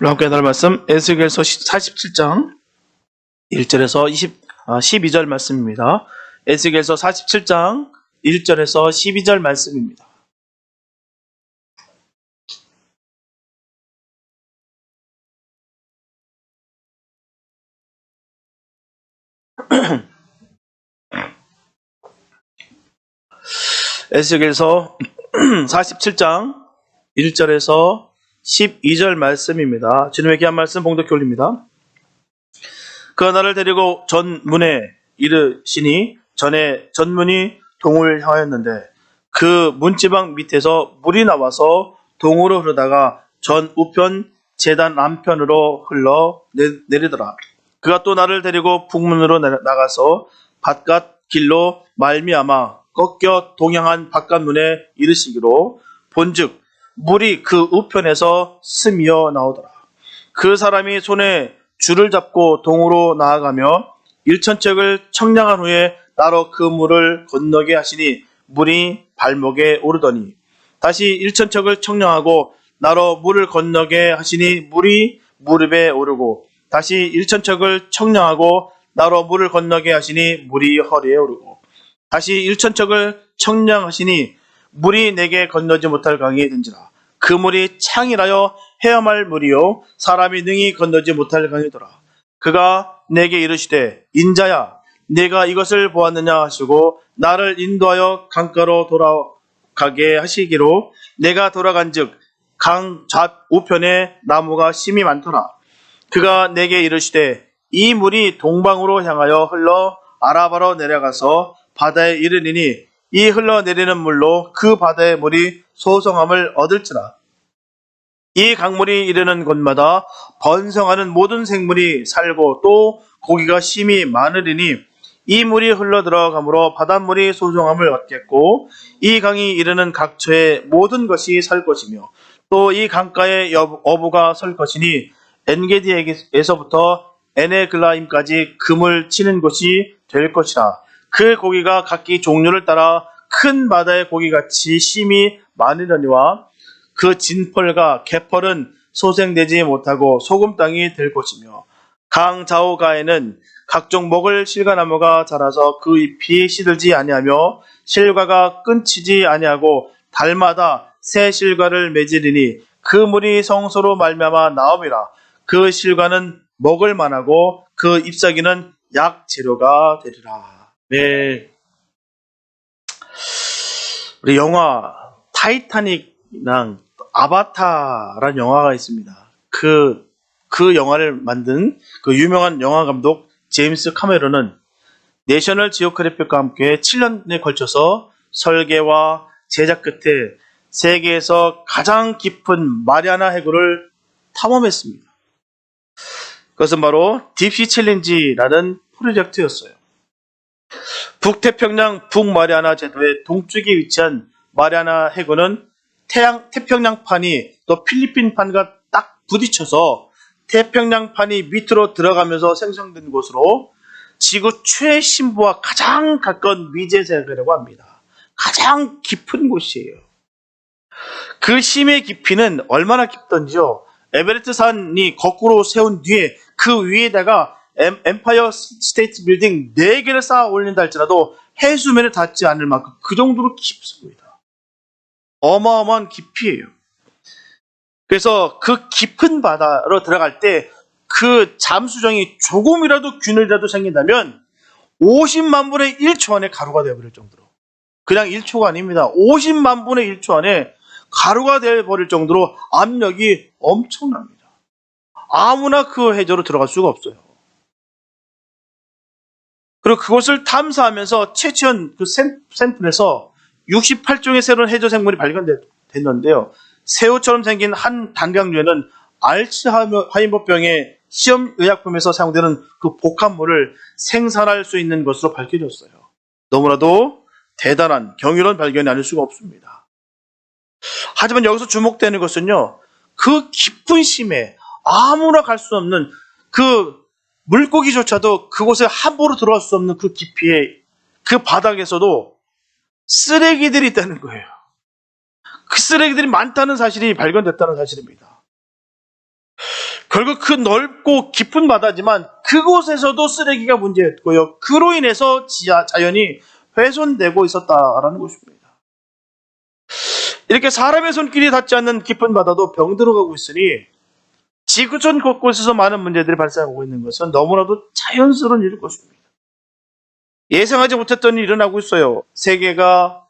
우리 함께 나눌 말씀 에스겔서 47장 1절에서 12절 말씀입니다. 에스겔서 47장 1절에서 12절 말씀입니다. 에스겔서 47장 1절에서 12절 말씀입니다. 주님의 귀한 말씀 봉독해 올립니다. 그가 나를 데리고 전문에 이르시니 전에 전문이 동을 향하였는데 그 문지방 밑에서 물이 나와서 동으로 흐르다가 전 우편 제단 남편으로 흘러 내리더라. 그가 또 나를 데리고 북문으로 나가서 바깥 길로 말미암아 꺾여 동향한 바깥문에 이르시기로 본즉 물이 그 우편에서 스미어 나오더라. 그 사람이 손에 줄을 잡고 동으로 나아가며 일천척을 청량한 후에 나로 그 물을 건너게 하시니 물이 발목에 오르더니 다시 일천척을 청량하고 나로 물을 건너게 하시니 물이 무릎에 오르고 다시 일천척을 청량하고 나로 물을 건너게 하시니 물이 허리에 오르고 다시 일천척을 청량하시니 물이 내게 건너지 못할 강이 된지라. 그 물이 창이라여 헤엄할 물이요 사람이 능히 건너지 못할 강이더라. 그가 내게 이르시되 인자야 내가 이것을 보았느냐 하시고 나를 인도하여 강가로 돌아가게 하시기로 내가 돌아간즉 강 좌우편에 나무가 심이 많더라. 그가 내게 이르시되 이 물이 동방으로 향하여 흘러 아라바로 내려가서 바다에 이르리니 이 흘러내리는 물로 그 바다의 물이 소성함을 얻을지라. 이 강물이 이르는 곳마다 번성하는 모든 생물이 살고 또 고기가 심히 많으리니 이 물이 흘러들어가므로 바닷물이 소성함을 얻겠고 이 강이 이르는 각처에 모든 것이 살 것이며 또 이 강가에 어부가 설 것이니 엔게디에서부터 에네글라임까지 금을 치는 곳이 될 것이라. 그 고기가 각기 종류를 따라 큰 바다의 고기같이 심히 많으려니와 그 진펄과 개펄은 소생되지 못하고 소금 땅이 될 것이며 강 좌우가에는 각종 먹을 실과나무가 자라서 그 잎이 시들지 아니하며 실과가 끊치지 아니하고 달마다 새 실과를 맺으리니 그 물이 성소로 말미암아 나옴이라. 그 실과는 먹을 만하고 그 잎사귀는 약 재료가 되리라. 네. 우리 영화 타이타닉이랑 아바타라는 영화가 있습니다. 그 영화를 만든 그 유명한 영화 감독 제임스 카메론은 내셔널 지오그래픽과 함께 7년에 걸쳐서 설계와 제작 끝에 세계에서 가장 깊은 마리아나 해구를 탐험했습니다. 그것은 바로 딥시 챌린지라는 프로젝트였어요. 북태평양 북마리아나 제도의 동쪽에 위치한 마리아나 해구는 태평양판이 또 필리핀판과 딱 부딪혀서 태평양판이 밑으로 들어가면서 생성된 곳으로 지구 최심부와 가장 가까운 미제세계라고 합니다. 가장 깊은 곳이에요. 그 심의 깊이는 얼마나 깊던지요. 에베레스트 산이 거꾸로 세운 뒤에 그 위에다가 엠파이어 스테이트 빌딩 4개를 쌓아 올린다 할지라도 해수면에 닿지 않을 만큼 그 정도로 깊습니다. 어마어마한 깊이에요. 그래서 그 깊은 바다로 들어갈 때 그 잠수정이 조금이라도 균열이라도 생긴다면 50만 분의 1초 안에 가루가 되어버릴 정도로, 그냥 1초가 아닙니다. 50만 분의 1초 안에 가루가 되어버릴 정도로 압력이 엄청납니다. 아무나 그 해저로 들어갈 수가 없어요. 그리고 그것을 탐사하면서 채취한 그 샘플에서 68종의 새로운 해저 생물이 발견됐는데요. 새우처럼 생긴 한 단강류에는 알츠하이머병의 시험의약품에서 사용되는 그 복합물을 생산할 수 있는 것으로 밝혀졌어요. 너무나도 대단한 경이로운 발견이 아닐 수가 없습니다. 하지만 여기서 주목되는 것은요, 그 깊은 심에 아무나 갈 수 없는 그 물고기조차도 그곳에 함부로 들어갈 수 없는 그 깊이에, 그 바닥에서도 쓰레기들이 있다는 거예요. 그 쓰레기들이 많다는 사실이 발견됐다는 사실입니다. 결국 그 넓고 깊은 바다지만 그곳에서도 쓰레기가 문제였고요. 그로 인해서 자연이 훼손되고 있었다라는 것입니다. 이렇게 사람의 손길이 닿지 않는 깊은 바다도 병들어가고 있으니 지구촌 곳곳에서 많은 문제들이 발생하고 있는 것은 너무나도 자연스러운 일일 것입니다. 예상하지 못했던 일이 일어나고 있어요. 세계가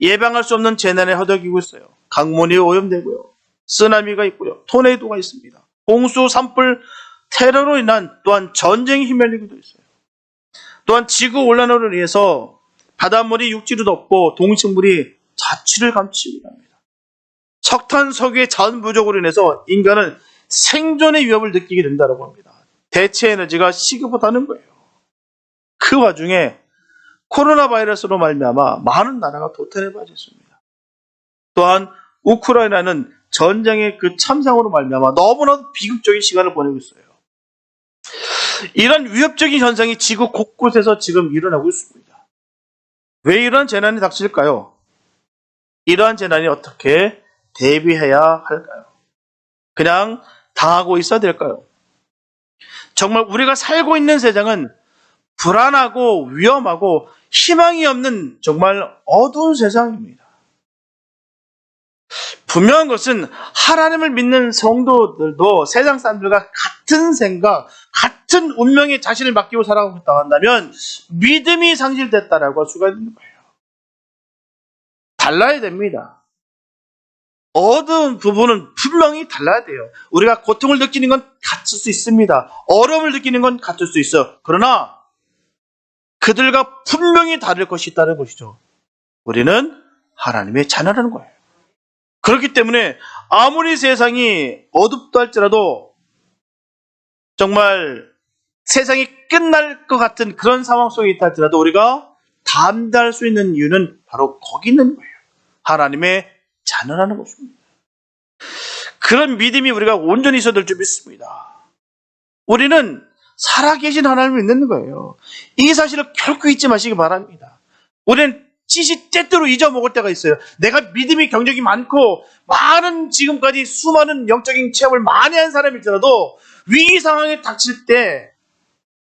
예방할 수 없는 재난에 허덕이고 있어요. 강물이 오염되고요. 쓰나미가 있고요. 토네이도가 있습니다. 홍수, 산불, 테러로 인한 또한 전쟁이 휘말리고도 있어요. 또한 지구온난화로 인해서 바닷물이 육지로 덮고 동식물이 자취를 감추고 합니다. 석탄, 석유의 자원 부족으로 인해서 인간은 생존의 위협을 느끼게 된다고 합니다. 대체 에너지가 시급하다는 거예요. 그 와중에 코로나 바이러스로 말미암아 많은 나라가 도탄에 빠졌습니다. 또한 우크라이나는 전쟁의 그 참상으로 말미암아 너무나도 비극적인 시간을 보내고 있어요. 이런 위협적인 현상이 지구 곳곳에서 지금 일어나고 있습니다. 왜 이런 재난이 닥칠까요? 이러한 재난이 어떻게 대비해야 할까요? 그냥 당하고 있어야 될까요? 정말 우리가 살고 있는 세상은 불안하고 위험하고 희망이 없는 정말 어두운 세상입니다. 분명한 것은 하나님을 믿는 성도들도 세상 사람들과 같은 생각, 같은 운명에 자신을 맡기고 살아가고 있다고 한다면 믿음이 상실됐다라고 할 수가 있는 거예요. 달라야 됩니다. 어두운 부분은 분명히 달라야 돼요. 우리가 고통을 느끼는 건 같을 수 있습니다. 어려움을 느끼는 건 같을 수 있어요. 그러나 그들과 분명히 다를 것이 있다는 것이죠. 우리는 하나님의 자녀라는 거예요. 그렇기 때문에 아무리 세상이 어둡다 할지라도 정말 세상이 끝날 것 같은 그런 상황 속에 있다 할지라도 우리가 담대할 수 있는 이유는 바로 거기 있는 거예요. 하나님의 자녀라는 것입니다. 그런 믿음이 우리가 온전히 있어야 될 줄 믿습니다. 우리는 살아계신 하나님을 믿는 거예요. 이 사실을 결코 잊지 마시기 바랍니다. 우리는 찌시 때때로 잊어먹을 때가 있어요. 내가 믿음이 경력이 많고 많은 지금까지 수많은 영적인 체험을 많이 한 사람일지라도 위기 상황에 닥칠 때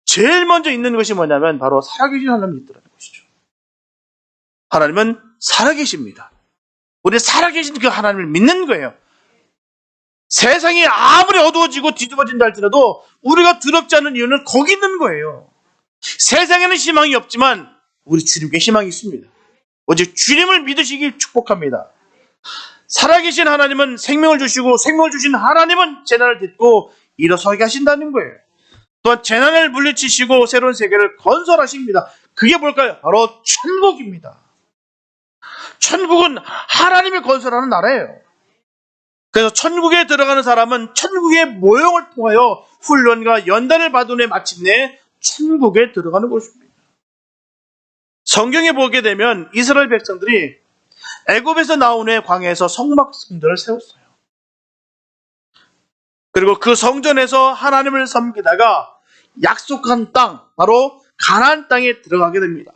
제일 먼저 있는 것이 뭐냐면 바로 살아계신 하나님을 믿더라는 것이죠. 하나님은 살아계십니다. 우리 살아계신 그 하나님을 믿는 거예요. 세상이 아무리 어두워지고 뒤집어진다 할지라도 우리가 두렵지 않은 이유는 거기 있는 거예요. 세상에는 희망이 없지만 우리 주님께 희망이 있습니다. 오직 주님을 믿으시길 축복합니다. 살아계신 하나님은 생명을 주시고 생명을 주신 하나님은 재난을 딛고 일어서게 하신다는 거예요. 또한 재난을 물리치시고 새로운 세계를 건설하십니다. 그게 뭘까요? 바로 천국입니다. 천국은 하나님이 건설하는 나라예요. 그래서 천국에 들어가는 사람은 천국의 모형을 통하여 훈련과 연단을 받은 후에 마침내 천국에 들어가는 것입니다. 성경에 보게 되면 이스라엘 백성들이 애굽에서 나온 후에 광야에서 성막 성전을 세웠어요. 그리고 그 성전에서 하나님을 섬기다가 약속한 땅, 바로 가나안 땅에 들어가게 됩니다.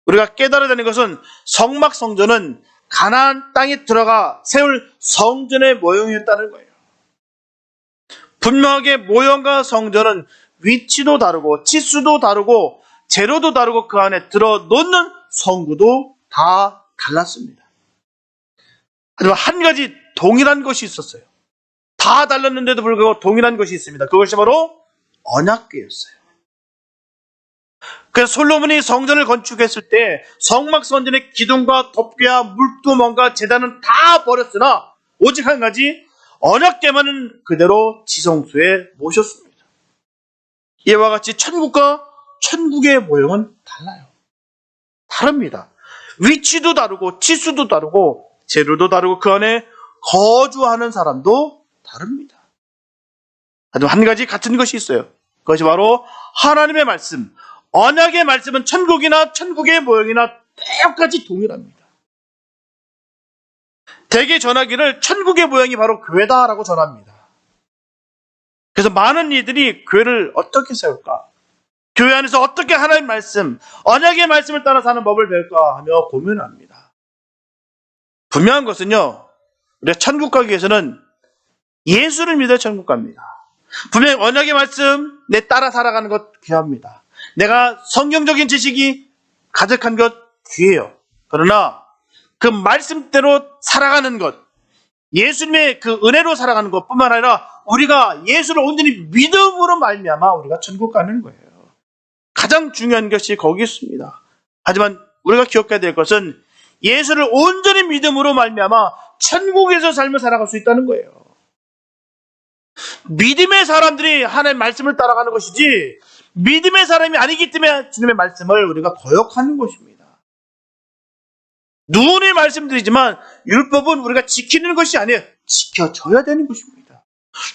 우리가 깨달아야 되는 것은 성막 성전은 가나안 땅에 들어가 세울 성전의 모형이었다는 거예요. 분명하게 모형과 성전은 위치도 다르고 치수도 다르고 재료도 다르고 그 안에 들어놓는 성구도 다 달랐습니다. 하지만 한 가지 동일한 것이 있었어요. 다 달랐는데도 불구하고 동일한 것이 있습니다. 그것이 바로 언약궤였어요. 그래서 솔로몬이 성전을 건축했을 때 성막 성전의 기둥과 덮개와 물두멍과 제단은 다 버렸으나 오직 한 가지 언약궤만은 그대로 지성소에 모셨습니다. 이와 같이 천국과 천국의 모형은 달라요. 다릅니다. 위치도 다르고 치수도 다르고 재료도 다르고 그 안에 거주하는 사람도 다릅니다. 하지만 한 가지 같은 것이 있어요. 그것이 바로 하나님의 말씀. 언약의 말씀은 천국이나 천국의 모형이나 똑같이 동일합니다. 대개 전하기를 천국의 모형이 바로 교회다라고 전합니다. 그래서 많은 이들이 교회를 어떻게 세울까? 교회 안에서 어떻게 하나님의 말씀, 언약의 말씀을 따라 사는 법을 배울까 하며 고민을 합니다. 분명한 것은요, 우리가 천국 가기 위해서는 예수를 믿어 천국 갑니다. 분명히 언약의 말씀 내 따라 살아가는 것 귀합니다. 내가 성경적인 지식이 가득한 것 귀해요. 그러나 그 말씀대로 살아가는 것, 예수님의 그 은혜로 살아가는 것뿐만 아니라 우리가 예수를 온전히 믿음으로 말미암아 우리가 천국 가는 거예요. 가장 중요한 것이 거기 있습니다. 하지만 우리가 기억해야 될 것은 예수를 온전히 믿음으로 말미암아 천국에서 삶을 살아갈 수 있다는 거예요. 믿음의 사람들이 하나님의 말씀을 따라가는 것이지 믿음의 사람이 아니기 때문에 주님의 말씀을 우리가 거역하는 것입니다. 누누이 말씀드리지만 율법은 우리가 지키는 것이 아니에요. 지켜줘야 되는 것입니다.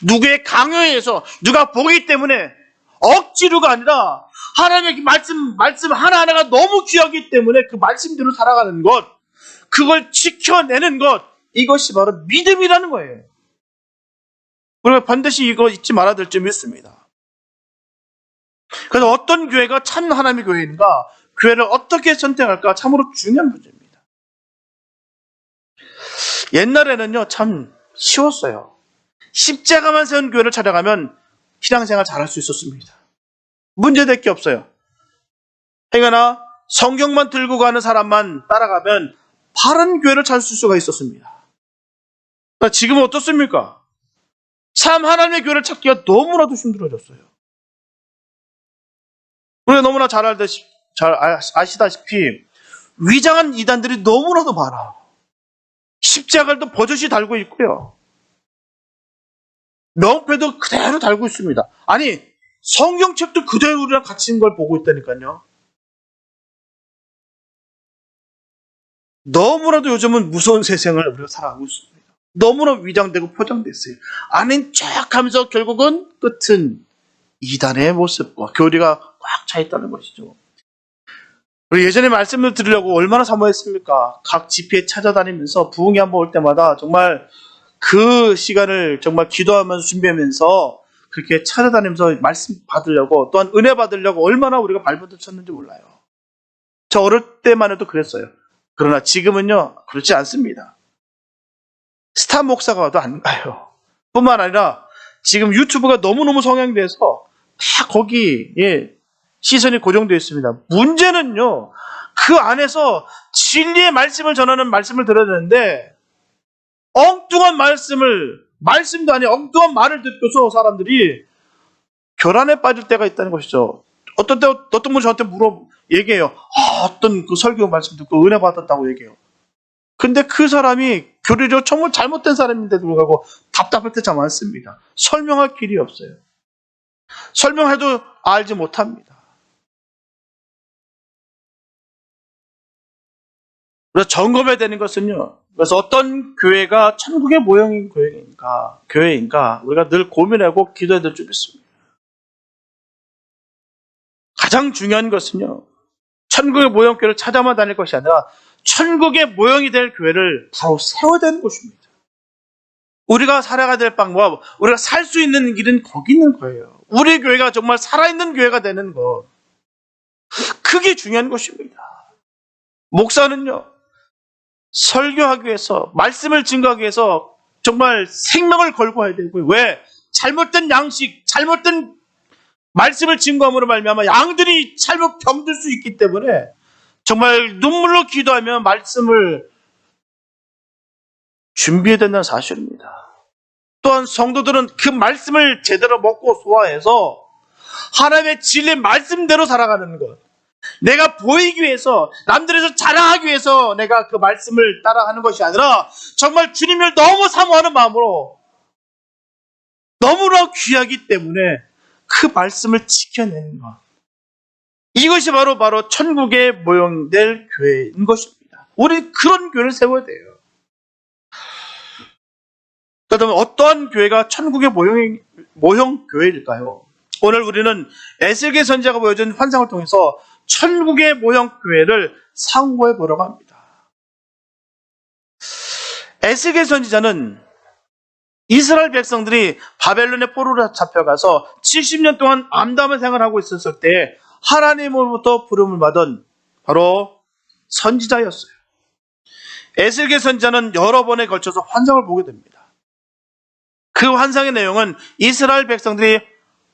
누구의 강요에 의해서 누가 보기 때문에 억지로가 아니라 하나님의 말씀 하나하나가 너무 귀하기 때문에 그 말씀대로 살아가는 것, 그걸 지켜내는 것, 이것이 바로 믿음이라는 거예요. 우리가 반드시 이거 잊지 말아야 될 점이 있습니다. 그래서 어떤 교회가 참 하나님의 교회인가, 교회를 어떻게 선택할까 참으로 중요한 문제입니다. 옛날에는요 참 쉬웠어요. 십자가만 세운 교회를 찾아가면 신앙생활 잘할 수 있었습니다. 문제될 게 없어요. 행여나 성경만 들고 가는 사람만 따라가면 바른 교회를 찾을 수가 있었습니다. 지금은 어떻습니까? 참 하나님의 교회를 찾기가 너무나도 힘들어졌어요. 우리가 너무나 잘 아시다시피 위장한 이단들이 너무나도 많아요. 십자가를 또 버젓이 달고 있고요. 명패도 그대로 달고 있습니다. 아니 성경책도 그대로 우리랑 같이 있는 걸 보고 있다니까요. 너무나도 요즘은 무서운 세상을 우리가 살아가고 있습니다. 너무나 위장되고 포장됐어요. 아닌 척하면서 결국은 끝은 이단의 모습과 교리가 꽉 차 있다는 것이죠. 우리 예전에 말씀을 드리려고 얼마나 사모했습니까? 각 집회에 찾아다니면서 부흥이 한번 올 때마다 정말 그 시간을 정말 기도하면서 준비하면서 그렇게 찾아다니면서 말씀 받으려고 또한 은혜 받으려고 얼마나 우리가 발버둥 쳤는지 몰라요. 저 어릴 때만 해도 그랬어요. 그러나 지금은요 그렇지 않습니다. 스타 목사가 와도 안 가요. 뿐만 아니라 지금 유튜브가 너무너무 성행돼서 다 거기에 시선이 고정되어 있습니다. 문제는요 그 안에서 진리의 말씀을 전하는 말씀을 들어야 되는데 엉뚱한 말씀도 아니고 엉뚱한 말을 듣고서 사람들이 교란에 빠질 때가 있다는 것이죠. 어떤 분이 저한테 얘기해요. 어떤 그 설교 말씀 듣고 은혜 받았다고 얘기해요. 근데 그 사람이 교리적으로 정말 잘못된 사람인데도 불구하고 답답할 때 참 많습니다. 설명할 길이 없어요. 설명해도 알지 못합니다. 그래서 점검해야 되는 것은요. 그래서 어떤 교회가 천국의 모형인 교회인가 우리가 늘 고민하고 기도해야 될 줄 믿습니다. 가장 중요한 것은요. 천국의 모형 교회를 찾아만 다닐 것이 아니라 천국의 모형이 될 교회를 바로 세워야 되는 것입니다. 우리가 살아가야 될 방법, 우리가 살 수 있는 길은 거기 있는 거예요. 우리 교회가 정말 살아있는 교회가 되는 것. 그게 중요한 것입니다. 목사는요. 설교하기 위해서, 말씀을 증거하기 위해서 정말 생명을 걸고 해야 되고요. 왜? 잘못된 양식, 잘못된 말씀을 증거함으로 말미암아 양들이 잘못 병들 수 있기 때문에 정말 눈물로 기도하며 말씀을 준비해야 된다는 사실입니다. 또한 성도들은 그 말씀을 제대로 먹고 소화해서 하나님의 진리의 말씀대로 살아가는 것. 내가 보이기 위해서, 남들에서 자랑하기 위해서 내가 그 말씀을 따라가는 것이 아니라 정말 주님을 너무 사모하는 마음으로 너무나 귀하기 때문에 그 말씀을 지켜내는 것. 이것이 바로 천국의 모형될 교회인 것입니다. 우리 그런 교회를 세워야 돼요. 그렇다면 어떠한 교회가 천국의 모형 교회일까요? 오늘 우리는 에스겔 선지자가 보여준 환상을 통해서 천국의 모형 교회를 상고해 보려고 합니다. 에스겔 선지자는 이스라엘 백성들이 바벨론의 포로로 잡혀가서 70년 동안 암담한 생활을 하고 있었을 때 하나님으로부터 부름을 받은 바로 선지자였어요. 에스겔 선지자는 여러 번에 걸쳐서 환상을 보게 됩니다. 그 환상의 내용은 이스라엘 백성들이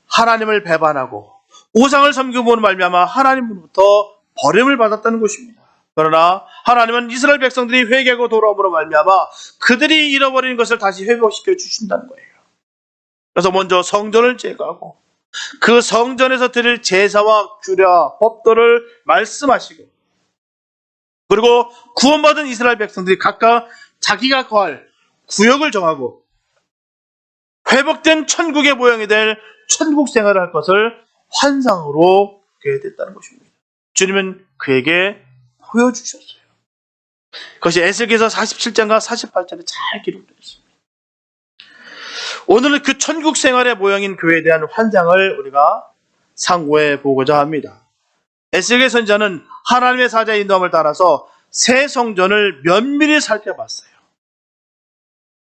하나님을 배반하고 우상을 섬기므로 말미암아 하나님으로부터 버림을 받았다는 것입니다. 그러나 하나님은 이스라엘 백성들이 회개하고 돌아옴으로 말미암아 그들이 잃어버린 것을 다시 회복시켜 주신다는 거예요. 그래서 먼저 성전을 제거하고 그 성전에서 드릴 제사와 규례와 법도를 말씀하시고, 그리고 구원받은 이스라엘 백성들이 각각 자기가 거할 구역을 정하고 회복된 천국의 모형이 될 천국 생활을 할 것을 환상으로 보게 됐다는 것입니다. 주님은 그에게 보여주셨어요. 그것이 에스겔서 47장과 48장에 잘 기록되어 있습니다. 오늘은 그 천국 생활의 모형인 교회에 대한 환상을 우리가 상고해 보고자 합니다. 에스겔 선지자는 하나님의 사자의 인도함을 따라서 새 성전을 면밀히 살펴봤어요.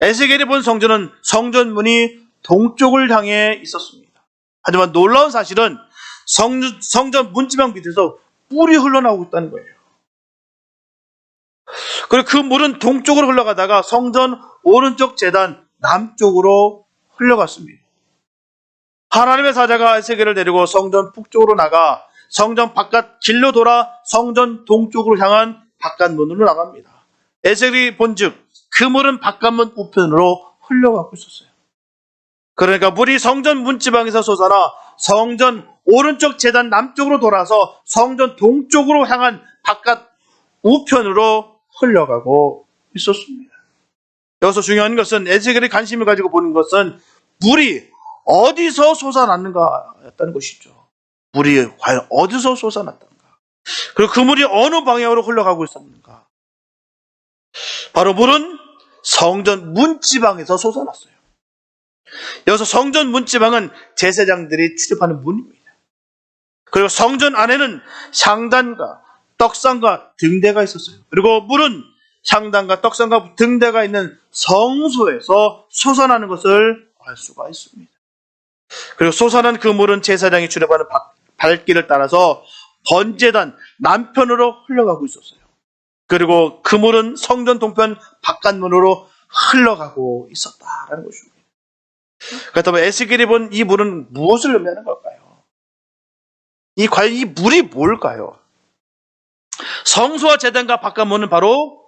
에스겔이 본 성전은 성전 문이 동쪽을 향해 있었습니다. 하지만 놀라운 사실은 성전 문지방 밑에서 뿔이 흘러나오고 있다는 거예요. 그리고 그 물은 동쪽으로 흘러가다가 성전 오른쪽 제단 남쪽으로 흘러갔습니다. 하나님의 사자가 에스겔을 데리고 성전 북쪽으로 나가 성전 바깥 길로 돌아 성전 동쪽으로 향한 바깥문으로 나갑니다. 에스겔이 본즉 그 물은 바깥문 우편으로 흘러가고 있었어요. 그러니까 물이 성전 문지방에서 솟아나 성전 오른쪽 제단 남쪽으로 돌아서 성전 동쪽으로 향한 바깥 우편으로 흘러가고 있었습니다. 여기서 중요한 것은 에스겔이 관심을 가지고 보는 것은 물이 어디서 솟아났는가였다는 것이죠. 물이 과연 어디서 솟아났던가, 그리고 그 물이 어느 방향으로 흘러가고 있었는가. 바로 물은 성전 문지방에서 솟아났어요. 여기서 성전 문지방은 제사장들이 출입하는 문입니다. 그리고 성전 안에는 향단과 떡상과 등대가 있었어요. 그리고 물은 향단과 떡상과 등대가 있는 성소에서 솟아나는 것을 알 수가 있습니다. 그리고 솟아난 그 물은 제사장이 출입하는 발길을 따라서 번제단 남편으로 흘러가고 있었어요. 그리고 그 물은 성전 동편 바깥문으로 흘러가고 있었다라는 것입니다. 그렇다면 에스겔이 본 이 물은 무엇을 의미하는 걸까요? 과연 이 물이 뭘까요? 성소와 제단과 바깥문은 바로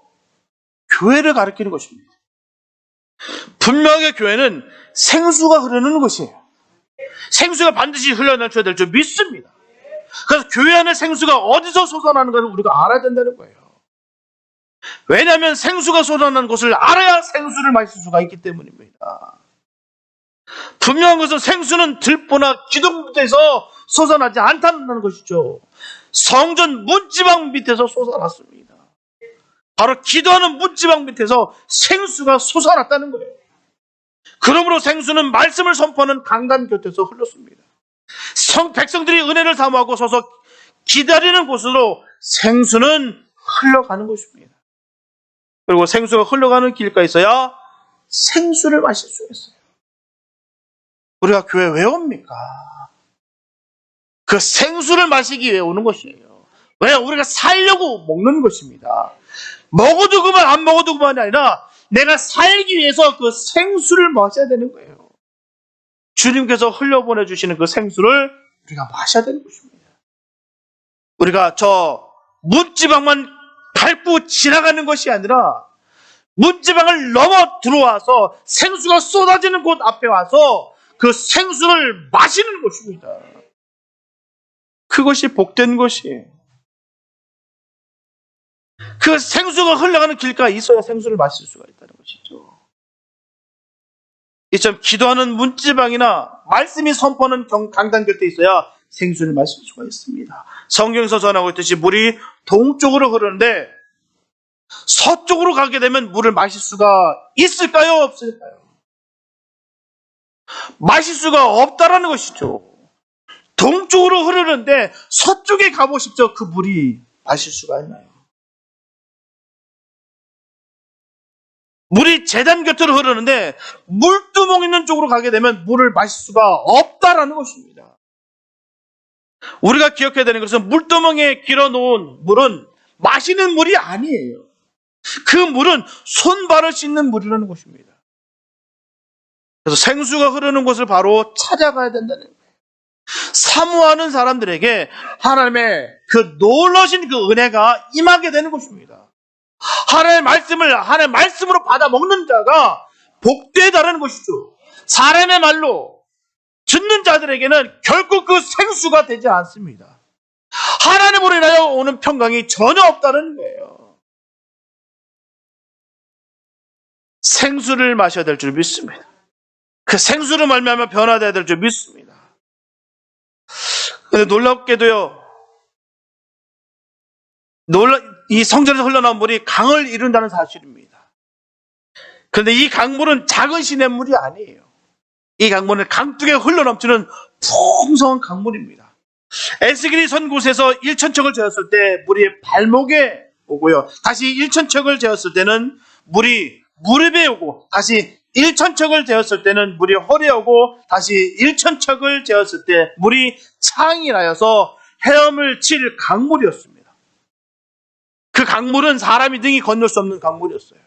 교회를 가리키는 것입니다. 분명하게 교회는 생수가 흐르는 것이에요. 생수가 반드시 흘러나쳐야 될 줄 믿습니다. 그래서 교회 안에 생수가 어디서 솟아나는 것을 우리가 알아야 된다는 거예요. 왜냐하면 생수가 솟아나는 곳을 알아야 생수를 마실 수가 있기 때문입니다. 분명한 것은 생수는 들보나 기둥 밑에서 솟아나지 않다는 것이죠. 성전 문지방 밑에서 솟아났습니다. 바로 기도하는 문지방 밑에서 생수가 솟아났다는 거예요. 그러므로 생수는 말씀을 선포하는 강단 곁에서 흘렀습니다. 백성들이 은혜를 사모하고 서서 기다리는 곳으로 생수는 흘러가는 것입니다. 그리고 생수가 흘러가는 길가에 있어야 생수를 마실 수 있어요. 우리가 교회 왜 옵니까? 그 생수를 마시기 위해 오는 것이에요. 왜? 우리가 살려고 먹는 것입니다. 먹어도 그만 안 먹어도 그만이 아니라 내가 살기 위해서 그 생수를 마셔야 되는 거예요. 주님께서 흘려보내주시는 그 생수를 우리가 마셔야 되는 것입니다. 우리가 저 문지방만 밟고 지나가는 것이 아니라 문지방을 넘어 들어와서 생수가 쏟아지는 곳 앞에 와서 그 생수를 마시는 것입니다. 그것이 복된 것이에요. 그 생수가 흘러가는 길가에 있어야 생수를 마실 수가 있다는 것이죠. 이처럼 기도하는 문지방이나 말씀이 선포하는 강단 곁에 있어야 생수를 마실 수가 있습니다. 성경에서 전하고 있듯이 물이 동쪽으로 흐르는데 서쪽으로 가게 되면 물을 마실 수가 있을까요? 없을까요? 마실 수가 없다라는 것이죠. 동쪽으로 흐르는데 서쪽에 가보십시오. 그 물이 마실 수가 있나요? 물이 제단 곁으로 흐르는데 물두멍 있는 쪽으로 가게 되면 물을 마실 수가 없다라는 것입니다. 우리가 기억해야 되는 것은 물두멍에 길어놓은 물은 마시는 물이 아니에요. 그 물은 손발을 씻는 물이라는 것입니다. 그래서 생수가 흐르는 곳을 바로 찾아가야 된다는 거예요. 사모하는 사람들에게 하나님의 그 놀라신 그 은혜가 임하게 되는 것입니다. 하나님의 말씀으로 받아 먹는 자가 복되다는 것이죠. 사람의 말로 듣는 자들에게는 결코 그 생수가 되지 않습니다. 하나님으로 인하여 오는 평강이 전혀 없다는 거예요. 생수를 마셔야 될 줄 믿습니다. 그 생수를 말미암아 변화되어야 될 줄 믿습니다. 그런데 놀랍게도요, 이 성전에서 흘러나온 물이 강을 이룬다는 사실입니다. 그런데 이 강물은 작은 시냇물이 아니에요. 이 강물은 강둑에 흘러넘치는 풍성한 강물입니다. 에스겔이 선 곳에서 1,000척을 재었을 때 물이 발목에 오고요. 다시 1,000척을 재었을 때는 물이 무릎에 오고, 다시 1,000척을 재었을 때는 물이 허리에 오고, 다시 1,000척을 재었을 때 물이 창이 나여서 헤엄을 칠 강물이었습니다. 그 강물은 사람이 능히 건널 수 없는 강물이었어요.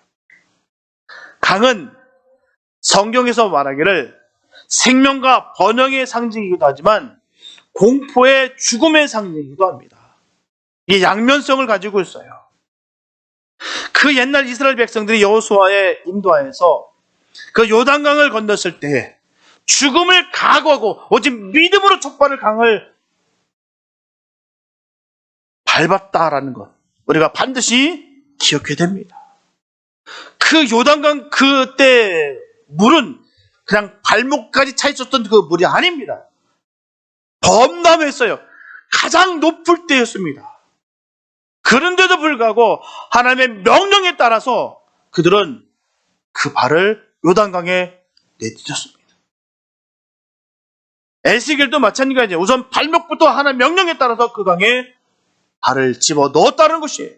강은 성경에서 말하기를 생명과 번영의 상징이기도 하지만 공포의 죽음의 상징이기도 합니다. 이 양면성을 가지고 있어요. 그 옛날 이스라엘 백성들이 여호수아의 인도하에서 그 요단강을 건넜을 때 죽음을 각오하고 오직 믿음으로 촉발을 강을 밟았다라는 것, 우리가 반드시 기억해야 됩니다. 그 요단강 그때 물은 그냥 발목까지 차 있었던 그 물이 아닙니다. 범람했어요. 가장 높을 때였습니다. 그런데도 불구하고 하나님의 명령에 따라서 그들은 그 발을 요단강에 내딛었습니다. 에스겔도 마찬가지예요. 우선 발목부터 하나님의 명령에 따라서 그 강에 발을 집어 넣었다는 것이에요.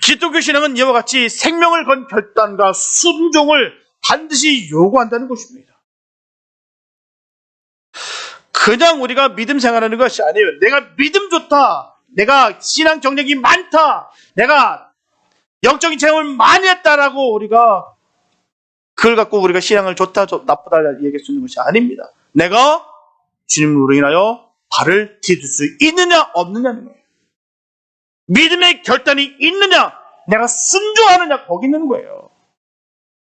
기독교 신앙은 이와 같이 생명을 건 결단과 순종을 반드시 요구한다는 것입니다. 그냥 우리가 믿음 생활하는 것이 아니에요. 내가 믿음 좋다, 내가 신앙 경력이 많다, 내가 영적인 체험을 많이 했다라고 우리가 그걸 갖고 우리가 신앙을 좋다 나쁘다 얘기할 수 있는 것이 아닙니다. 내가 주님으로 인하여 발을 디딜 수 있느냐 없느냐는 거예요. 믿음의 결단이 있느냐, 내가 순종하느냐, 거기 있는 거예요.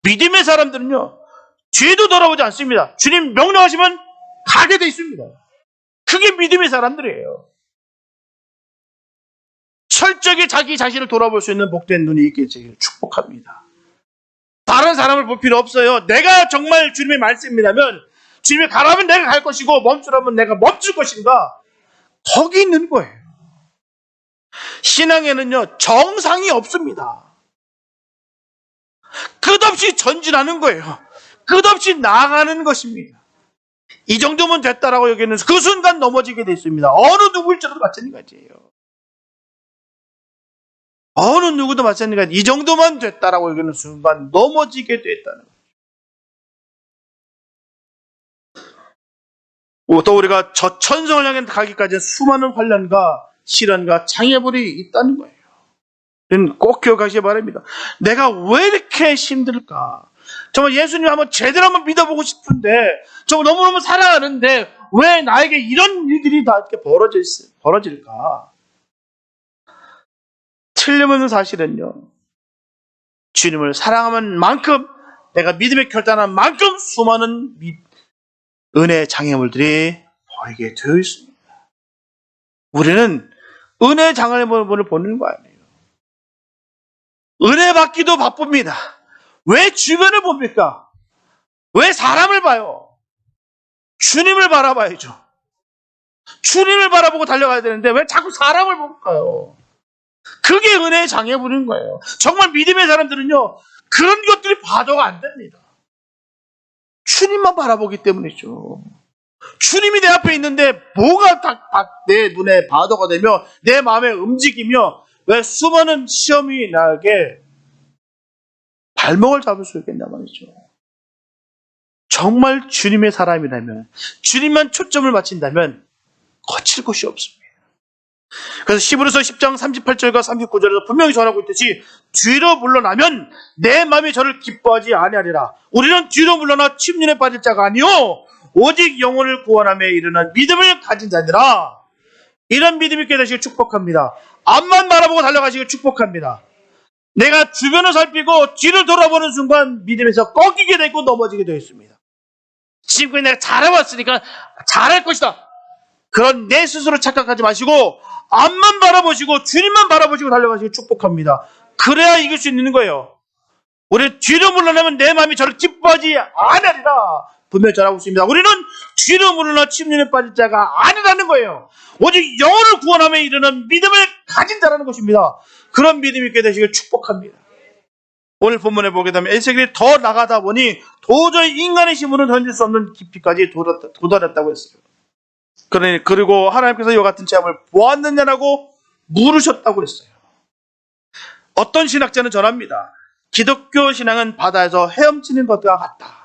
믿음의 사람들은요, 뒤도 돌아보지 않습니다. 주님 명령하시면 가게 돼 있습니다. 그게 믿음의 사람들이에요. 철저하게 자기 자신을 돌아볼 수 있는 복된 눈이 있게 되기를 축복합니다. 다른 사람을 볼 필요 없어요. 내가 정말 주님의 말씀이라면, 주님이 가라면 내가 갈 것이고 멈추라면 내가 멈출 것인가, 거기 있는 거예요. 신앙에는요, 정상이 없습니다. 끝없이 전진하는 거예요. 끝없이 나아가는 것입니다. 이 정도면 됐다라고 여기는 그 순간 넘어지게 돼 있습니다. 어느 누구일지라도 마찬가지예요. 어느 누구도 마찬가지예요. 이 정도만 됐다라고 여기는 순간 넘어지게 됐다는 거예요. 또 우리가 저 천성을 향해 가기까지 수많은 환난과 시련과 장애물이 있다는 거예요. 꼭 기억하시기 바랍니다. 내가 왜 이렇게 힘들까? 정말 예수님 한번 제대로 한번 믿어보고 싶은데, 정말 너무너무 사랑하는데 왜 나에게 이런 일들이 다 이렇게 벌어질까? 틀림없는 사실은요, 주님을 사랑하는 만큼, 내가 믿음의 결단한 만큼 수많은 은혜의 장애물들이 보이게 되어 있습니다. 우리는 은혜의 장애물을 보는 거 아니에요. 은혜 받기도 바쁩니다. 왜 주변을 봅니까? 왜 사람을 봐요? 주님을 바라봐야죠. 주님을 바라보고 달려가야 되는데 왜 자꾸 사람을 볼까요? 그게 은혜의 장애물인 거예요. 정말 믿음의 사람들은요, 그런 것들이 봐도가 안 됩니다. 주님만 바라보기 때문이죠. 주님이 내 앞에 있는데 뭐가 내 눈에 바도가 되며 내 마음에 움직이며 왜 수많은 시험이 나게 발목을 잡을 수 있겠냐 말이죠. 정말 주님의 사람이라면, 주님만 초점을 맞춘다면 거칠 곳이 없습니다. 그래서 히브리서 10장 38절과 39절에서 분명히 전하고 있듯이 뒤로 물러나면 내 마음이 저를 기뻐하지 아니하리라. 우리는 뒤로 물러나 침륜에 빠질 자가 아니요 오직 영혼을 구원함에 이르는 믿음을 가진 자니라. 이런 믿음이 있게 되시길 축복합니다. 앞만 바라보고 달려가시길 축복합니다. 내가 주변을 살피고 뒤를 돌아보는 순간 믿음에서 꺾이게 되고 넘어지게 되어 있습니다. 지금까지 내가 잘해왔으니까 잘할 것이다. 그런 내 스스로 착각하지 마시고 앞만 바라보시고 주님만 바라보시고 달려가시길 축복합니다. 그래야 이길 수 있는 거예요. 우리 뒤로 물러나면 내 마음이 저를 기뻐하지 아니하리라. 분명히 전하고 있습니다. 우리는 뒤로 물러나 침륜에 빠질 자가 아니라는 거예요. 오직 영혼을 구원함에 이르는 믿음을 가진 자라는 것입니다. 그런 믿음이 있게 되시길 축복합니다. 오늘 본문에 보게 되면 에스겔이 더 나가다 보니 도저히 인간의 힘으로는 던질 수 없는 깊이까지 도달했다고 했어요. 그리고 하나님께서 이와 같은 체험을 보았느냐라고 물으셨다고 했어요. 어떤 신학자는 전합니다. 기독교 신앙은 바다에서 헤엄치는 것과 같다.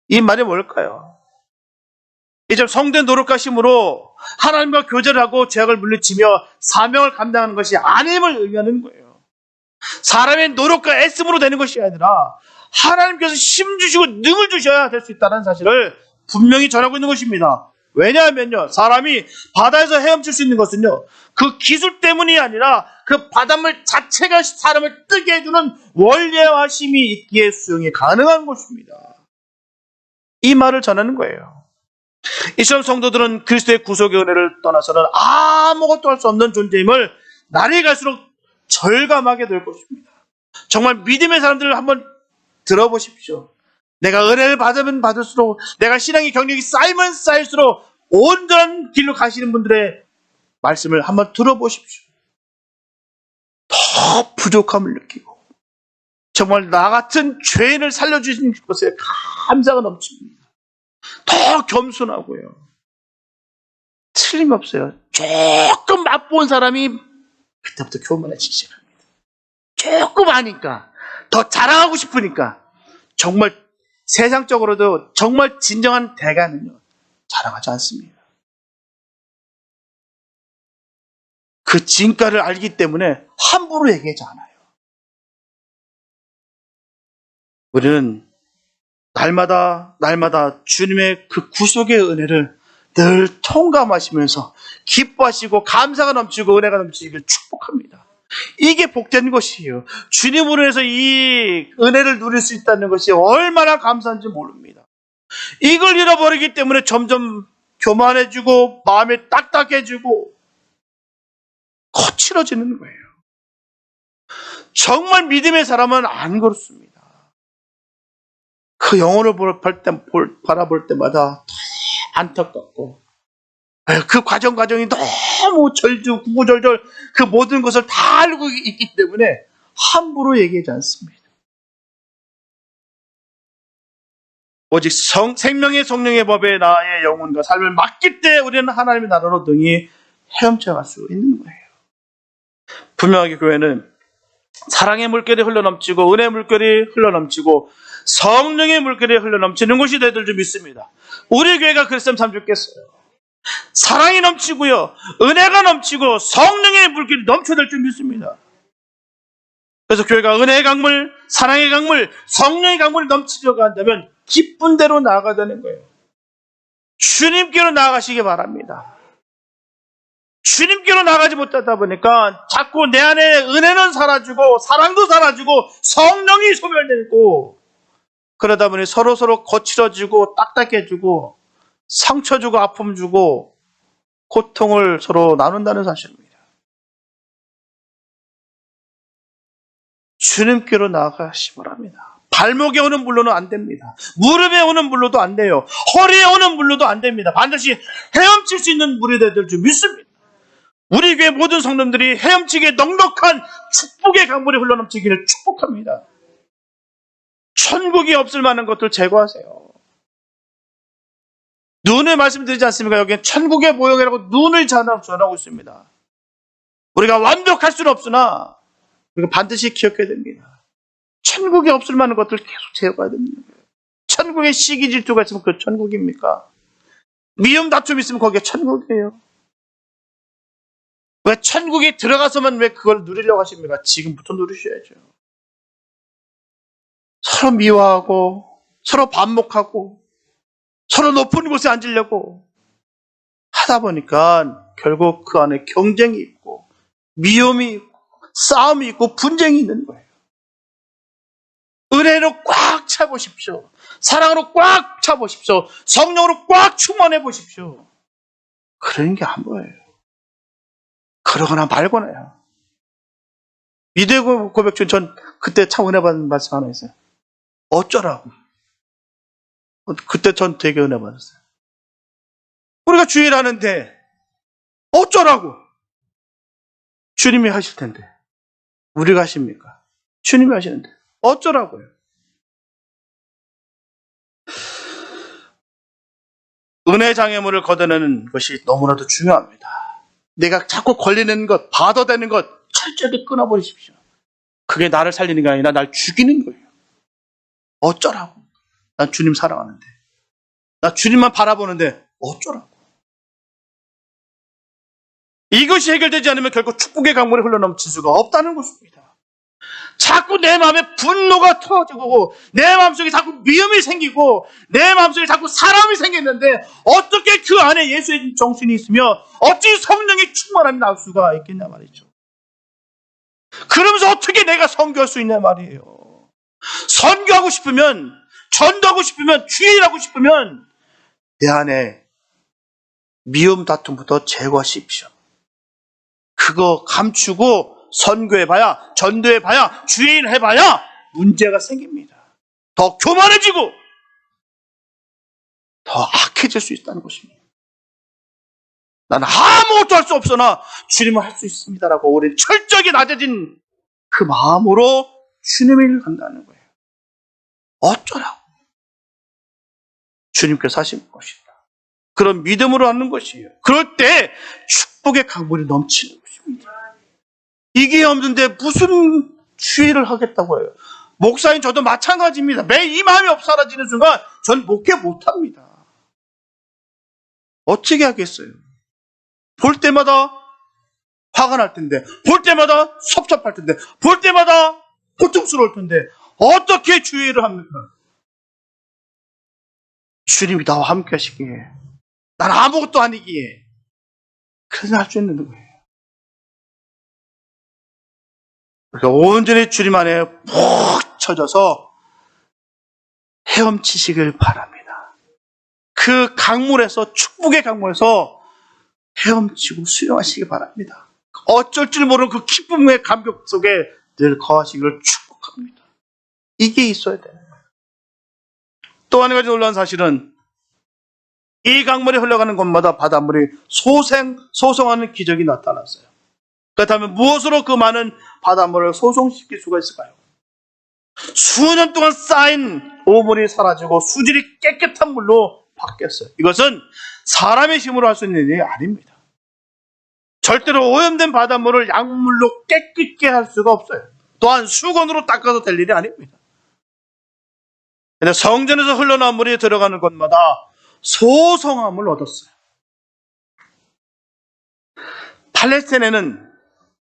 이 말이 뭘까요? 이제 성된 노력과 힘으로 하나님과 교제를 하고 죄악을 물리치며 사명을 감당하는 것이 아님을 의미하는 거예요. 사람의 노력과 애씀으로 되는 것이 아니라 하나님께서 힘 주시고 능을 주셔야 될 수 있다는 사실을 분명히 전하고 있는 것입니다. 왜냐하면요, 사람이 바다에서 헤엄칠 수 있는 것은요, 그 기술 때문이 아니라 그 바닷물 자체가 사람을 뜨게 해주는 원리와 힘이 있기에 수용이 가능한 것입니다. 이 말을 전하는 거예요. 이처럼 성도들은 그리스도의 구속의 은혜를 떠나서는 아무것도 할 수 없는 존재임을 날이 갈수록 절감하게 될 것입니다. 정말 믿음의 사람들을 한번 들어보십시오. 내가 은혜를 받으면 받을수록, 내가 신앙의 경력이 쌓이면 쌓일수록 온전한 길로 가시는 분들의 말씀을 한번 들어보십시오. 더 부족함을 느끼고 정말 나 같은 죄인을 살려주신 것에 감사가 넘칩니다. 더 겸손하고요. 틀림없어요. 조금 맛본 사람이 그때부터 교만해지기 시작합니다. 조금 아니까, 더 자랑하고 싶으니까. 정말 세상적으로도 정말 진정한 대가는요, 자랑하지 않습니다. 그 진가를 알기 때문에 함부로 얘기하지 않아요. 우리는 날마다 주님의 그 구속의 은혜를 늘 통감하시면서 기뻐하시고 감사가 넘치고 은혜가 넘치기를 축복합니다. 이게 복된 것이에요. 주님으로 해서 이 은혜를 누릴 수 있다는 것이 얼마나 감사한지 모릅니다. 이걸 잃어버리기 때문에 점점 교만해지고 마음이 딱딱해지고 거칠어지는 거예요. 정말 믿음의 사람은 안 그렇습니다. 그 영혼을 바라볼 때마다 안타깝고, 그 과정이 너무 구구절절 그 모든 것을 다 알고 있기 때문에 함부로 얘기하지 않습니다. 오직 생명의 성령의 법에 나의 영혼과 삶을 맡길 때 우리는 하나님의 나라로 등이 헤엄쳐갈 수 있는 거예요. 분명하게 교회는 사랑의 물결이 흘러넘치고 은혜의 물결이 흘러넘치고 성령의 물결이 흘러넘치는 곳이 되들 줄 믿습니다. 우리 교회가 그랬으면 참 좋겠어요. 사랑이 넘치고요, 은혜가 넘치고 성령의 물결이 넘쳐들 줄 믿습니다. 그래서 교회가 은혜의 강물, 사랑의 강물, 성령의 강물이 넘치려고 한다면 기쁜 대로 나아가야 되는 거예요. 주님께로 나아가시기 바랍니다. 주님께로 나가지 못하다 보니까 자꾸 내 안에 은혜는 사라지고 사랑도 사라지고 성령이 소멸되고, 그러다 보니 서로 거칠어지고 딱딱해지고 상처 주고 아픔 주고 고통을 서로 나눈다는 사실입니다. 주님께로 나아가시기 바랍니다. 발목에 오는 물로는 안 됩니다. 무릎에 오는 물로도 안 돼요. 허리에 오는 물로도 안 됩니다. 반드시 헤엄칠 수 있는 물이 되들 줄 믿습니다. 우리 교회 모든 성도들이 헤엄치기에 넉넉한 축복의 강물이 흘러넘치기를 축복합니다. 천국이 없을 만한 것들 제거하세요. 눈을 말씀드리지 않습니까? 여기는 천국의 모형이라고 눈을 전하고 있습니다. 우리가 완벽할 수는 없으나 우리가 반드시 기억해야 됩니다. 천국이 없을 만한 것들 계속 제거해야 됩니다. 천국에 시기 질투가 있으면 그 천국입니까? 미움 다툼이 있으면 거기에 천국이에요. 왜 천국에 들어가서만 왜 그걸 누리려고 하십니까? 지금부터 누리셔야죠. 서로 미워하고 서로 반목하고 서로 높은 곳에 앉으려고 하다 보니까 결국 그 안에 경쟁이 있고 미움이 있고 싸움이 있고 분쟁이 있는 거예요. 은혜로 꽉 차보십시오. 사랑으로 꽉 차보십시오. 성령으로 꽉 충만해 보십시오. 그런 게 안 보여요. 그러거나 말거나요. 미대 고백 중 전 그때 참 은혜 받은 말씀 하나 있어요. 어쩌라고. 그때 전 되게 은혜 받았어요. 우리가 주일 하는데 어쩌라고. 주님이 하실 텐데 우리가 하십니까? 주님이 하시는데 어쩌라고요. 은혜 장애물을 걷어내는 것이 너무나도 중요합니다. 내가 자꾸 걸리는 것, 바더되는 것 철저하게 끊어버리십시오. 그게 나를 살리는 게 아니라 날 죽이는 거예요. 어쩌라고. 난 주님 사랑하는데. 나 주님만 바라보는데 어쩌라고. 이것이 해결되지 않으면 결국 축복의 강물이 흘러넘칠 수가 없다는 것입니다. 자꾸 내 마음에 분노가 터지고 내 마음속에 자꾸 미움이 생기고 내 마음속에 자꾸 사람이 생겼는데 어떻게 그 안에 예수의 정신이 있으며 어찌 성령의 충만함이 나올 수가 있겠냐 말이죠. 그러면서 어떻게 내가 선교할 수 있냐 말이에요. 선교하고 싶으면, 전도하고 싶으면, 주일하고 싶으면 내 안에 미움 다툼부터 제거하십시오. 그거 감추고 선교해봐야, 전도해봐야, 주일해봐야 문제가 생깁니다. 더 교만해지고 더 악해질 수 있다는 것입니다. 나는 아무것도 할 수 없으나 주님은 할 수 있습니다라고 우리 철저하게 낮아진 그 마음으로 주님의 일을 한다는 거예요. 어쩌라고. 주님께서 하신 것이다. 그런 믿음으로 하는 것이에요. 그럴 때 축복의 강물이 넘치는 것입니다. 이게 없는데 무슨 주의를 하겠다고 해요. 목사인 저도 마찬가지입니다. 매 이 마음이 사라지는 순간 전 목회 못합니다. 어떻게 하겠어요? 볼 때마다 화가 날 텐데, 볼 때마다 섭섭할 텐데, 볼 때마다 고통스러울 텐데 어떻게 주의를 합니까? 주님이 나와 함께 하시기에 난 아무것도 아니기에 그래서 할 수 있는 거예요. 그러니까 온전히 주님 안에 푹 쳐져서 헤엄치시길 바랍니다. 그 강물에서, 축복의 강물에서 헤엄치고 수영하시기 바랍니다. 어쩔 줄 모르는 그 기쁨의 감격 속에 늘 거하시기를 축복합니다. 이게 있어야 돼요. 또 한 가지 놀라운 사실은 이 강물이 흘러가는 곳마다 바닷물이 소송하는 기적이 나타났어요. 그렇다면 무엇으로 그 많은 바닷물을 소송시킬 수가 있을까요? 수년 동안 쌓인 오물이 사라지고 수질이 깨끗한 물로 바뀌었어요. 이것은 사람의 힘으로 할 수 있는 일이 아닙니다. 절대로 오염된 바닷물을 약물로 깨끗게 할 수가 없어요. 또한 수건으로 닦아도 될 일이 아닙니다. 근데 성전에서 흘러나온 물이 들어가는 곳마다 소성함을 얻었어요. 팔레스타인에는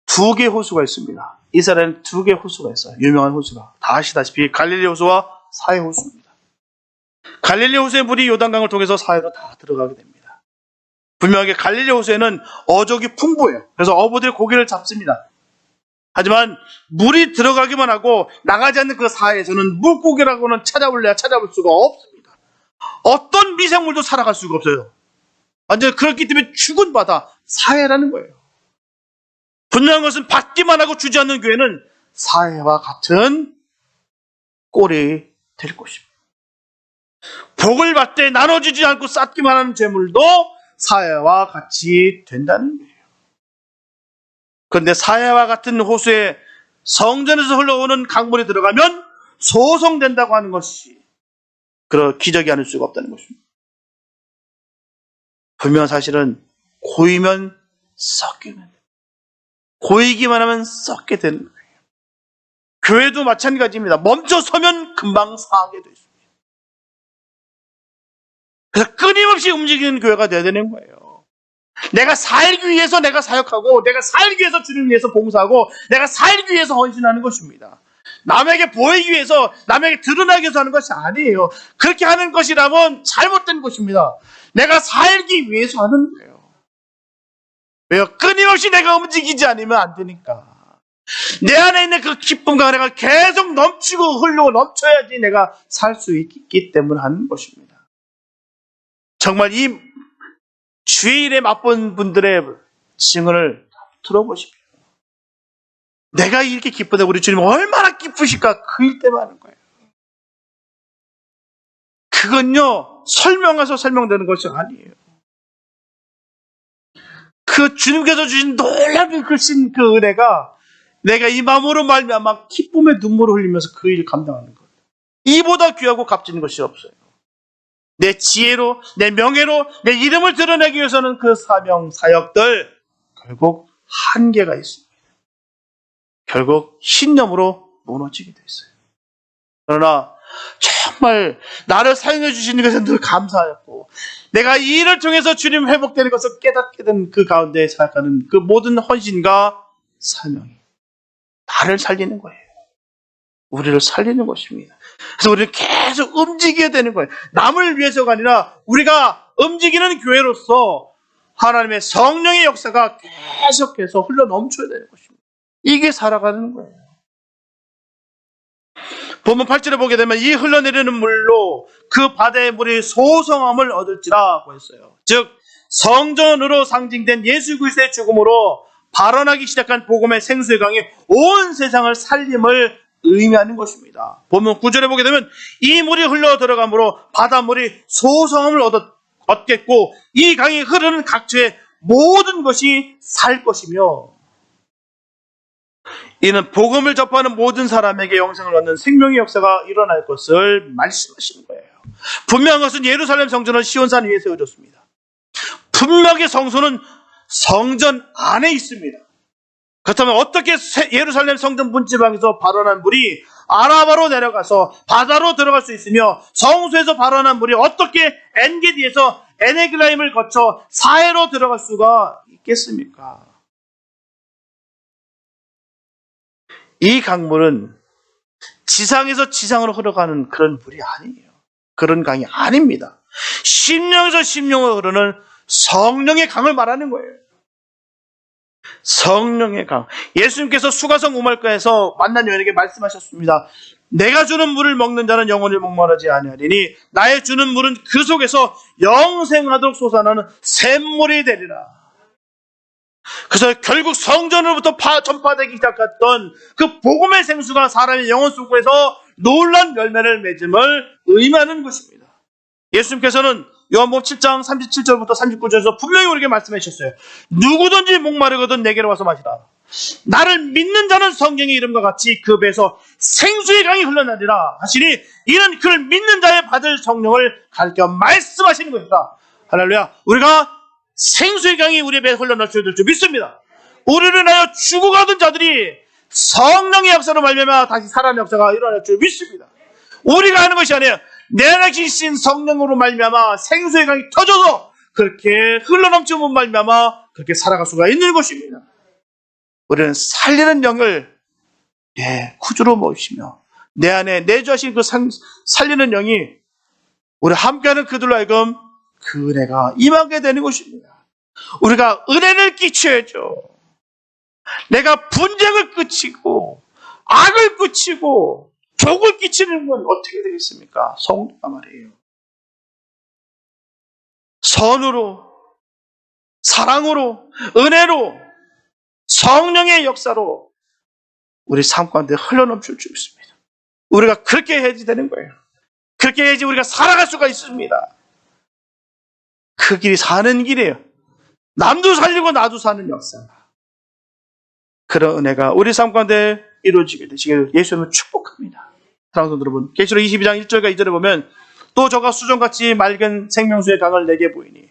2개의 호수가 있습니다. 이스라엘에는 2개의 호수가 있어요. 유명한 호수가. 다 아시다시피 갈릴리 호수와 사해 호수입니다. 갈릴리 호수의 물이 요단강을 통해서 사해로 다 들어가게 됩니다. 분명하게 갈릴리 호수에는 어족이 풍부해요. 그래서 어부들이 고기를 잡습니다. 하지만 물이 들어가기만 하고 나가지 않는 그 사해에서는 물고기라고는 찾아볼 수가 없습니다. 어떤 미생물도 살아갈 수가 없어요. 완전히 그렇기 때문에 죽은 바다, 사해라는 거예요. 분명한 것은 받기만 하고 주지 않는 교회는 사해와 같은 꼴이 될 것입니다. 복을 받되 나눠주지 않고 쌓기만 하는 재물도 사해와 같이 된다는 거예요. 그런데 사해와 같은 호수에 성전에서 흘러오는 강물이 들어가면 소송된다고 하는 것이 그런 기적이 아닐 수가 없다는 것입니다. 분명한 사실은 고이면 썩기는, 고이기만 하면 썩게 되는 거예요. 교회도 마찬가지입니다. 멈춰 서면 금방 상하게 되어 있습니다. 그래서 끊임없이 움직이는 교회가 되어야 되는 거예요. 내가 살기 위해서 내가 사역하고, 내가 살기 위해서 주를 위해서 봉사하고, 내가 살기 위해서 헌신하는 것입니다. 남에게 보이기 위해서, 남에게 드러나기 위해서 하는 것이 아니에요. 그렇게 하는 것이라면 잘못된 것입니다. 내가 살기 위해서 하는 거예요. 왜요? 끊임없이 내가 움직이지 않으면 안 되니까. 내 안에 있는 그 기쁨과 내가 계속 넘치고 흐르고 넘쳐야지 내가 살 수 있기 때문에 하는 것입니다. 정말 이 주일에 맛본 분들의 증언을 들어보십시오. 내가 이렇게 기쁜데 우리 주님 얼마나 기쁘실까 그 일 때문에 하는 거예요. 그건요 설명해서 설명되는 것이 아니에요. 그 주님께서 주신 놀랍게 크신 그 은혜가 내가 이 마음으로 말미암아 기쁨의 눈물을 흘리면서 그 일을 감당하는 것. 이보다 귀하고 값진 것이 없어요. 내 지혜로, 내 명예로, 내 이름을 드러내기 위해서는 그 사명, 사역들 결국 한계가 있습니다. 결국 신념으로 무너지게 돼 있어요. 그러나 정말 나를 사용해 주시는 것에 늘 감사하였고 내가 이 일을 통해서 주님 회복되는 것을 깨닫게 된 그 가운데 생각하는 그 모든 헌신과 사명이 나를 살리는 거예요. 우리를 살리는 것입니다. 그래서 우리는 계속 움직여야 되는 거예요. 남을 위해서가 아니라 우리가 움직이는 교회로서 하나님의 성령의 역사가 계속해서 흘러 넘쳐야 되는 것입니다. 이게 살아가는 거예요. 본문 8절에 보게 되면 이 흘러내리는 물로 그 바다의 물이 소성함을 얻을지라고 했어요. 즉 성전으로 상징된 예수 그리스도의 죽음으로 발원하기 시작한 복음의 생수의 강이 온 세상을 살림을 의미하는 것입니다. 본문 9절에 보게 되면 이 물이 흘러 들어가므로 바닷물이 소성함을 얻겠고 이 강이 흐르는 각처의 모든 것이 살 것이며 이는 복음을 접하는 모든 사람에게 영생을 얻는 생명의 역사가 일어날 것을 말씀하시는 거예요. 분명한 것은 예루살렘 성전은 시온산 위에 세워졌습니다. 분명히 성소는 성전 안에 있습니다. 그렇다면 어떻게 예루살렘 성전 문지방에서 발원한 물이 아라바로 내려가서 바다로 들어갈 수 있으며 성소에서 발원한 물이 어떻게 엔게디에서 에네글라임을 거쳐 사해로 들어갈 수가 있겠습니까? 이 강물은 지상에서 지상으로 흘러가는 그런 물이 아니에요. 그런 강이 아닙니다. 심령에서 심령으로 흐르는 성령의 강을 말하는 거예요. 성령의 강. 예수님께서 수가성 우물가에서 만난 여인에게 말씀하셨습니다. 내가 주는 물을 먹는 자는 영원히 목마르지 아니하리니 나의 주는 물은 그 속에서 영생하도록 솟아나는 샘물이 되리라. 그래서 결국 성전으로부터 전파되기 시작했던 그 복음의 생수가 사람의 영혼 속에서 놀란 열매를 맺음을 의미하는 것입니다. 예수님께서는 요한복음 7장 37절부터 39절에서 분명히 우리에게 말씀해 주셨어요. 누구든지 목마르거든 내게로 와서 마시라. 나를 믿는 자는 성경의 이름과 같이 그 배에서 생수의 강이 흘러나리라 하시니 이는 그를 믿는 자의 받을 성령을 가르쳐 말씀하시는 것이다. 할렐루야. 우리가 생수의 강이 우리 배에 흘러나셔야 될 줄 믿습니다. 우리를 인하여 죽어가던 자들이 성령의 역사로 말미암아 다시 살아나는 역사가 일어날 줄 믿습니다. 우리가 하는 것이 아니에요. 내 안에 계신 성령으로 말미암아 생수의 강이 터져서 그렇게 흘러넘치는 말미암아 그렇게 살아갈 수가 있는 것입니다. 우리는 살리는 영을 구주로 모시며 내 안에 내주하신 그 살리는 영이 우리 함께하는 그들로 하여금 그 은혜가 임하게 되는 것입니다. 우리가 은혜를 끼쳐야죠. 내가 분쟁을 끼치고 악을 끼치고 족을 끼치는 건 어떻게 되겠습니까? 성도가 말이에요. 선으로, 사랑으로, 은혜로, 성령의 역사로 우리 삶 가운데 흘러넘칠 줄 있습니다. 우리가 그렇게 해야지 되는 거예요. 그렇게 해야지 우리가 살아갈 수가 있습니다. 그 길이 사는 길이에요. 남도 살리고 나도 사는 역사. 그런 은혜가 우리 삶 가운데 이루어지게 되시기를 예수님은 축복합니다. 사랑하는 성도 여러분, 계시록 22장 1절과 2절에 보면 또 저가 수정같이 맑은 생명수의 강을 내게 보이니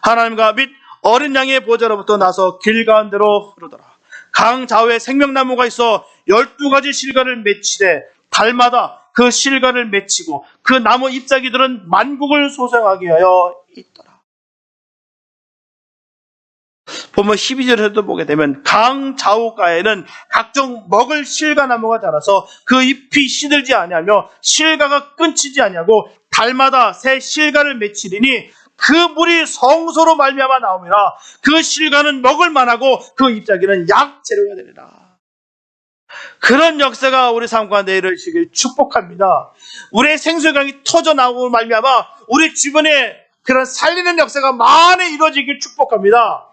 하나님과 및 어린 양의 보좌로부터 나서 길 가운데로 흐르더라. 강 좌우에 생명나무가 있어 12가지 실과를 맺히되 달마다 그 실과를 맺히고 그 나무 잎사귀들은 만국을 소생하게 하여 있더라. 보면 12절에도 보게 되면 강 좌우가에는 각종 먹을 실과나무가 자라서 그 잎이 시들지 아니하며 실과가 끊치지 아니하고 달마다 새 실과를 맺히리니 그 물이 성소로 말미암아 나오니라. 그 실과는 먹을 만하고 그 잎사귀는 약재료가 되리라. 그런 역사가 우리 삶 가운데 이루어지길 축복합니다. 우리의 생수강이 터져 나오고 말미암아 우리 주변에 그런 살리는 역사가 많이 이루어지길 축복합니다.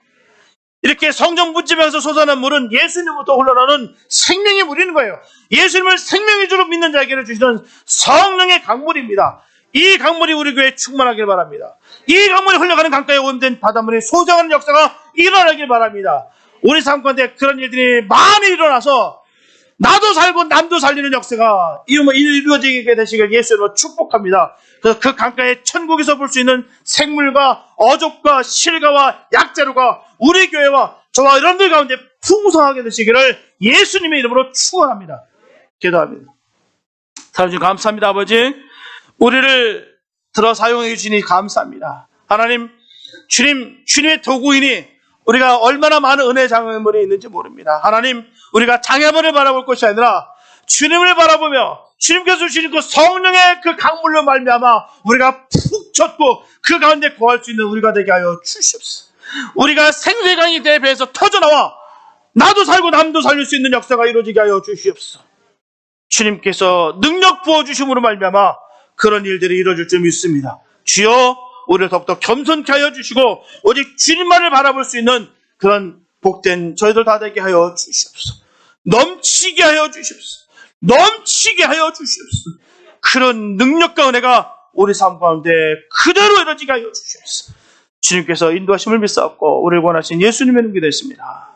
이렇게 성전 문지방에서 솟아난 물은 예수님부터 흘러나오는 생명의 물인 거예요. 예수님을 생명의 주로 믿는 자에게 주시는 성령의 강물입니다. 이 강물이 우리 교회에 충만하길 바랍니다. 이 강물이 흘러가는 강가에 오염된 바닷물이 소장하는 역사가 일어나길 바랍니다. 우리 삶 가운데 그런 일들이 많이 일어나서 나도 살고 남도 살리는 역사가 이루어지게 되시길 예수님으로 축복합니다. 그래서 그 강가에 천국에서 볼 수 있는 생물과 어족과 실과와 약재료가 우리 교회와 저와 여러분들 가운데 풍성하게 되시기를 예수님의 이름으로 축원합니다. 기도합니다. 사랑주님 감사합니다. 아버지, 우리를 들어 사용해 주시니 감사합니다. 하나님, 주님의 도구이니 우리가 얼마나 많은 은혜 장애물이 있는지 모릅니다. 하나님, 우리가 장애물을 바라볼 것이 아니라 주님을 바라보며 주님께서 주시는 그 성령의 그 강물로 말미암아 우리가 푹 젖고 그 가운데 거할 수 있는 우리가 되게 하여 주시옵소서. 우리가 생수의 강이 내 배에서 터져나와 나도 살고 남도 살릴 수 있는 역사가 이루어지게 하여 주시옵소서. 주님께서 능력 부어주심으로 말미암아 그런 일들이 이루어질 줄 믿습니다. 주여, 우리를 더욱더 겸손케 하여 주시고 오직 주님만을 바라볼 수 있는 그런 복된 저희들 다 되게 하여 주시옵소서. 넘치게 하여 주시옵소서. 넘치게 하여 주시옵소서. 그런 능력과 은혜가 우리 삶 가운데 그대로 이루어지게 하여 주시옵소서. 주님께서 인도하심을 믿사옵고 우리를 원하신 예수님의 이름으로 기도했습니다.